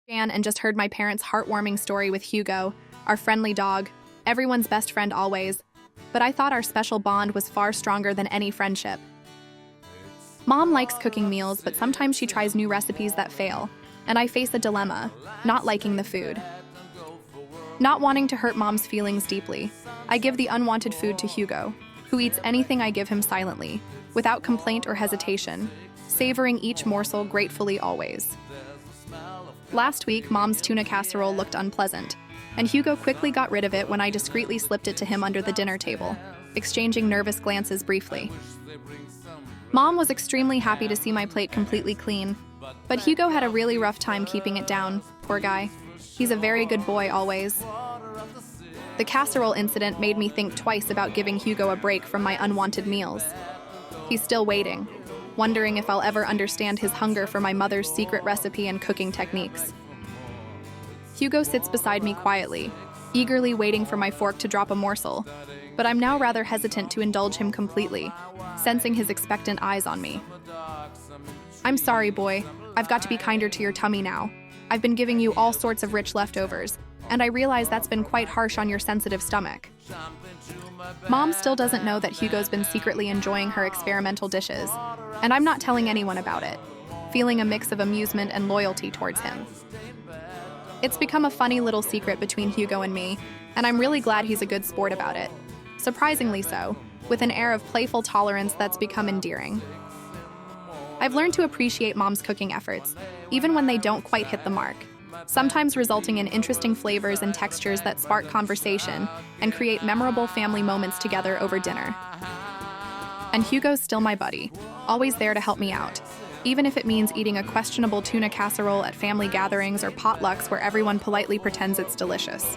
Jan and just heard my parents' heartwarming story with Hugo, our friendly dog, everyone's best friend always. But I thought our special bond was far stronger than any friendship. Mom likes cooking meals, but sometimes she tries new recipes that fail, and I face a dilemma, not liking the food. Not wanting to hurt Mom's feelings deeply, I give the unwanted food to Hugo, who eats anything I give him silently, without complaint or hesitation, savoring each morsel gratefully always. Last week, Mom's tuna casserole looked unpleasant, and Hugo quickly got rid of it when I discreetly slipped it to him under the dinner table, exchanging nervous glances briefly. Mom was extremely happy to see my plate completely clean, but Hugo had a really rough time keeping it down, poor guy. He's a very good boy always. The casserole incident made me think twice about giving Hugo a break from my unwanted meals. He's still waiting, wondering if I'll ever understand his hunger for my mother's secret recipe and cooking techniques. Hugo sits beside me quietly, eagerly waiting for my fork to drop a morsel, but I'm now rather hesitant to indulge him completely, sensing his expectant eyes on me. I'm sorry, boy. I've got to be kinder to your tummy now. I've been giving you all sorts of rich leftovers, and I realize that's been quite harsh on your sensitive stomach. Mom still doesn't know that Hugo's been secretly enjoying her experimental dishes, and I'm not telling anyone about it, feeling a mix of amusement and loyalty towards him. It's become a funny little secret between Hugo and me, and I'm really glad he's a good sport about it. Surprisingly so, with an air of playful tolerance that's become endearing. I've learned to appreciate Mom's cooking efforts, even when they don't quite hit the mark, sometimes resulting in interesting flavors and textures that spark conversation and create memorable family moments together over dinner. And Hugo's still my buddy, always there to help me out, even if it means eating a questionable tuna casserole at family gatherings or potlucks where everyone politely pretends it's delicious.